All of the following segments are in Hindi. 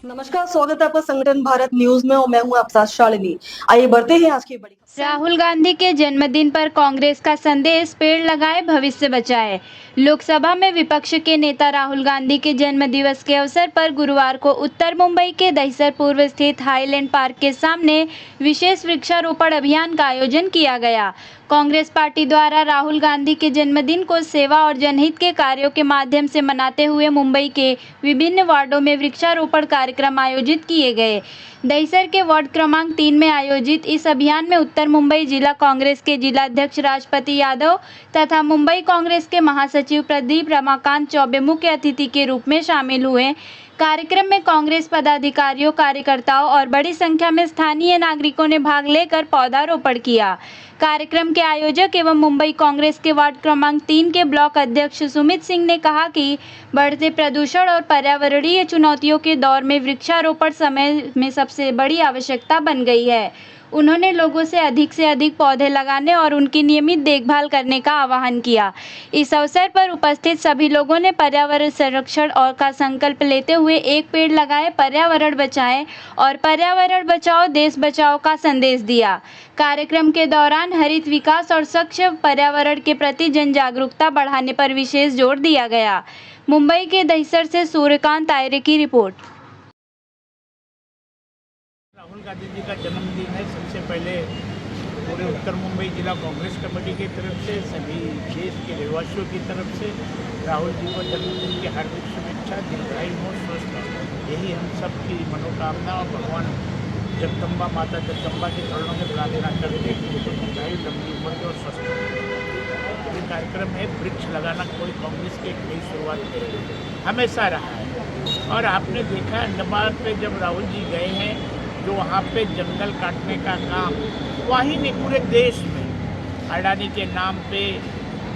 नमस्कार, स्वागत है आपका संगठन भारत न्यूज में और मैं हूं आपके साथ शालिनी। आइए बढ़ते हैं आज की बड़ी। राहुल गांधी के जन्मदिन पर कांग्रेस का संदेश, पेड़ लगाए भविष्य बचाए। लोकसभा में विपक्ष के नेता राहुल गांधी के जन्म दिवस के अवसर पर गुरुवार को उत्तर मुंबई के दहिसर पूर्व स्थित हाईलैंड पार्क के सामने विशेष वृक्षारोपण अभियान का आयोजन किया गया। कांग्रेस पार्टी द्वारा राहुल गांधी के जन्मदिन को सेवा और जनहित के कार्यों के माध्यम से मनाते हुए मुंबई के विभिन्न वार्डों में वृक्षारोपण कार्यक्रम आयोजित किए गए। दहिसर के वार्ड क्रमांक 3 में आयोजित इस अभियान में उत्तर मुंबई जिला कांग्रेस के जिलाध्यक्ष राजपति यादव तथा मुंबई कांग्रेस के महासचिव प्रदीप रमाकांत चौबे मुख्य अतिथि के रूप में शामिल हुए। कार्यक्रम में कांग्रेस पदाधिकारियों, कार्यकर्ताओं और बड़ी संख्या में स्थानीय नागरिकों ने भाग लेकर पौधारोपण किया। कार्यक्रम के आयोजक एवं मुंबई कांग्रेस के वार्ड क्रमांक 3 के ब्लॉक अध्यक्ष सुमित सिंह ने कहा कि बढ़ते प्रदूषण और पर्यावरणीय चुनौतियों के दौर में वृक्षारोपण समय में सबसे बड़ी आवश्यकता बन गई है। उन्होंने लोगों से अधिक पौधे लगाने और उनकी नियमित देखभाल करने का आह्वान किया। इस अवसर पर उपस्थित सभी लोगों ने पर्यावरण संरक्षण और का संकल्प लेते हुए एक पेड़ लगाए, पर्यावरण बचाएं और पर्यावरण बचाओ देश बचाओ का संदेश दिया। कार्यक्रम के दौरान हरित विकास और स्वच्छ पर्यावरण के प्रति जन जागरूकता बढ़ाने पर विशेष जोर दिया गया। मुंबई के दहिसर से सूर्यकांत आयरे की रिपोर्ट। राहुल गांधी जी का जन्मदिन है। सबसे पहले पूरे उत्तर मुंबई जिला कांग्रेस कमेटी की तरफ से, सभी देश के रहवासियों की तरफ से राहुल जी को जन्मदिन की हार्दिक शुभेच्छा। दीर्घायु हो, स्वस्थ हो, यही हम सब की मनोकामना और भगवान जगदम्बा, माता जगदम्बा के चरणों में प्रार्थना करते हैं कि उनको दीर्घायु, लंबी उम्र और स्वस्थ हो। ये कार्यक्रम है वृक्ष लगाना, कोई कांग्रेस की एक नई शुरुआत हमेशा रहा है। और आपने देखा अंडमान पे जब राहुल जी गए हैं, जो वहाँ पे जंगल काटने का काम वहीं नहीं, पूरे देश में अडानी के नाम पे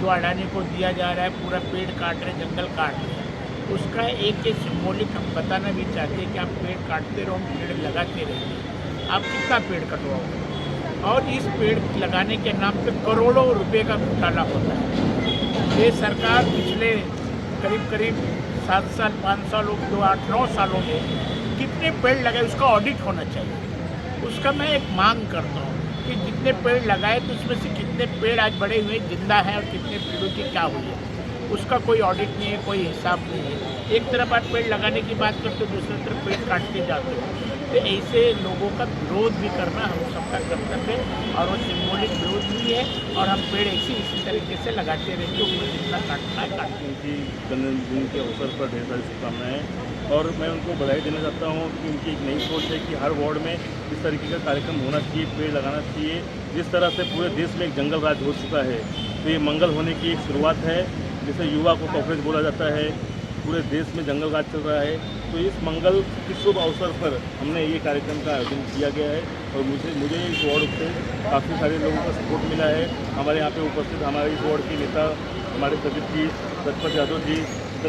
जो अडानी को दिया जा रहा है, पूरा पेड़ काट रहे, जंगल काट रहे हैं, उसका एक सिंबॉलिक हम बताना भी चाहते हैं कि आप पेड़ काटते रहो, पेड़ लगाते रहिए। आप कितना पेड़ कटवाओगे? और इस पेड़ लगाने के नाम पे करोड़ों रुपए का घोटाला होता है। ये सरकार पिछले करीब 7 साल 5 सालों 8-9 सालों में कितने पेड़ लगाए उसका ऑडिट होना चाहिए। उसका मैं एक मांग करता हूँ कि जितने पेड़ लगाए तो उसमें से कितने पेड़ आज बड़े हुए जिंदा हैं और कितने पेड़ों की क्या हुई है, उसका कोई ऑडिट नहीं है, कोई हिसाब नहीं है। एक तरफ आप पेड़ लगाने की बात करते हो, दूसरी तरफ पेड़ काटते जाते हो। तो ऐसे लोगों का विरोध भी करना हम सबका कर्तव्य है और वो सिंबॉलिक विरोध भी है। और हम पेड़ इसी तरीके से लगाते रहेंगे, उनको जितना काटना है काटते हैं। उनकी जन्मदिन के अवसर पर ढेर सारी शुभकामनाएं और मैं उनको बधाई देना चाहता हूं कि उनकी एक नई सोच है कि हर वार्ड में इस तरीके का कार्यक्रम होना चाहिए, पेड़ लगाना चाहिए। जिस तरह से पूरे देश में एक जंगल राज हो चुका है, तो ये मंगल होने की एक शुरुआत है। जैसे युवा को कवरेज बोला जाता है, पूरे देश में जंगल राज चल रहा है, तो इस मंगल के शुभ अवसर पर हमने ये कार्यक्रम का आयोजन किया गया है। और मुझे इस वार्ड से काफ़ी सारे लोगों का सपोर्ट मिला है। हमारे यहाँ पे उपस्थित हमारे इस वार्ड के नेता, हमारे प्रदीप जी, राजपत यादव जी,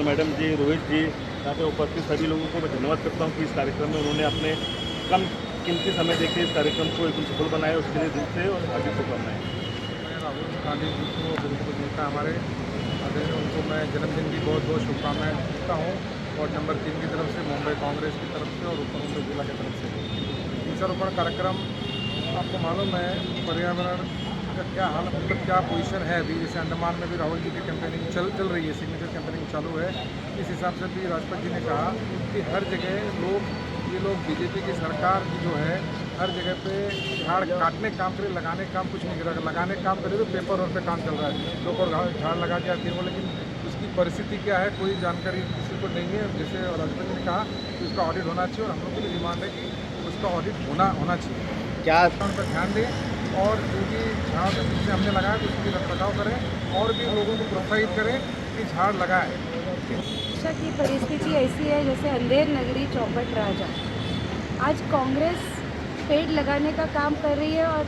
मैडम जी, रोहित जी, यहाँ पे उपस्थित सभी लोगों को मैं धन्यवाद करता हूँ कि इस कार्यक्रम में उन्होंने अपने कम कीमती समय देकर इस कार्यक्रम को एकदम सफल बनाया। उसके लिए दिल से और हार्दिक शुभकामनाएं। राहुल गांधी जी को बिल्कुल नेता हमारे, उनको मैं जन्मदिन की बहुत बहुत शुभकामनाएं देता हूँ। वार्ड नंबर 3 की तरफ से, मुंबई कांग्रेस की तरफ से और उत्तर मुंबई जिला की तरफ से वृक्षारोपण कार्यक्रम। आपको मालूम है पर्यावरण का क्या हाल, मतलब क्या पोजीशन है अभी। जैसे अंडमान में भी राहुल जी की कैंपेनिंग चल रही है, सिग्नेचर कैंपेनिंग चालू है। इस हिसाब से भी राष्ट्रपति जी ने कहा कि हर जगह ये लोग बीजेपी की सरकार की जो है हर जगह पे झाड़ काटने काम करे, लगाने काम कुछ नहीं करेगा। लगाने काम करे तो पेपर और पे काम चल रहा है, लोग और झाड़ लगा के आती है, लेकिन उसकी परिस्थिति क्या है कोई जानकारी किसी को नहीं है। जैसे राष्ट्रपति ने कहा कि उसका ऑडिट होना चाहिए और हम लोग की भी डिमांड है कि उसका ऑडिट होना चाहिए। क्या उन पर ध्यान दें और जो भी झाड़ जिससे हमने लगाया तो उसकी रखरखाव करें और भी लोगों को प्रोत्साहित करें कि झाड़ लगाएं। शिक्षा की परिस्थिति ऐसी है जैसे अंधेर नगरी चौपट राजा। आज कांग्रेस पेड़ लगाने का काम कर रही है और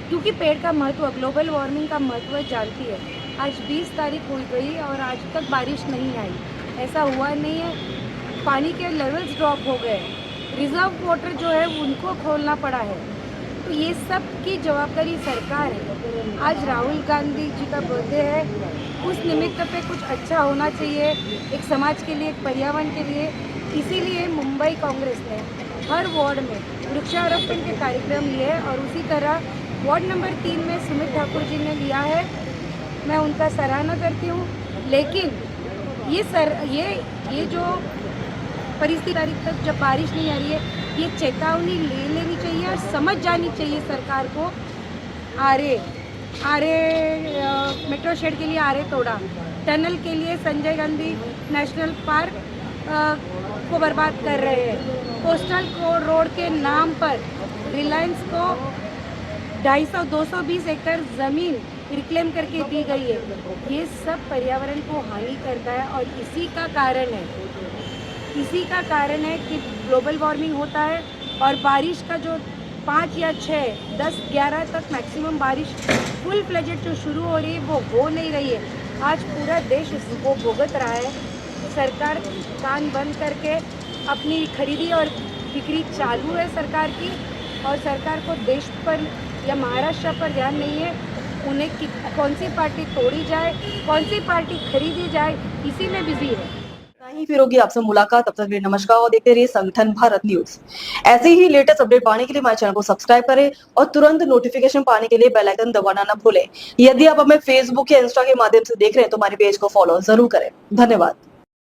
क्योंकि पेड़ का महत्व, ग्लोबल वार्मिंग का महत्व जानती है। आज 20 तारीख हो गई और आज तक बारिश नहीं आई, ऐसा हुआ नहीं है। पानी के लेवल्स ड्रॉप हो गए, रिजर्व वाटर जो है उनको खोलना पड़ा है। तो ये सब की जवाबदारी सरकार है। आज राहुल गांधी जी का बर्थडे है, उस निमित्त पे कुछ अच्छा होना चाहिए एक समाज के लिए, एक पर्यावरण के लिए। इसीलिए मुंबई कांग्रेस ने हर वार्ड में वृक्षारोपण के कार्यक्रम लिए और उसी तरह वार्ड नंबर 3 में सुमित ठाकुर जी ने लिया है। मैं उनका सराहना करती हूँ, लेकिन ये जो परिस्थिति तारीख तक जब बारिश नहीं आ रही है, ये चेतावनी ले लेनी चाहिए और समझ जानी चाहिए सरकार को। आरे मेट्रो शेड के लिए आरे तोड़ा, टनल के लिए संजय गांधी नेशनल पार्क को बर्बाद कर रहे हैं, कोस्टल रोड के नाम पर रिलायंस को 250-220 एकड़ ज़मीन रिक्लेम करके दी गई है। ये सब पर्यावरण को हानि करता है और इसी का कारण है कि ग्लोबल वार्मिंग होता है और बारिश का जो 5 या 6, 10, 11 तक मैक्सिमम बारिश फुल फ्लेजेड जो शुरू हो रही है वो हो नहीं रही है। आज पूरा देश इसको भुगत रहा है। सरकार कान बंद करके अपनी खरीदी और बिक्री चालू है सरकार की, और सरकार को देश पर या महाराष्ट्र पर ध्यान नहीं है। उन्हें कौन सी पार्टी तोड़ी जाए, कौन सी पार्टी खरीदी जाए, इसी में बिजी है। ही फिर होगी आपसे मुलाकात। तब तक के लिए नमस्कार और देखते रहिए संगठन भारत न्यूज। ऐसे ही लेटेस्ट अपडेट पाने के लिए हमारे चैनल को सब्सक्राइब करें और तुरंत नोटिफिकेशन पाने के लिए बेल आइकन दबाना न भूलें। यदि आप हमें फेसबुक या इंस्टा के माध्यम से देख रहे हैं तो हमारे पेज को फॉलो जरूर करें। धन्यवाद।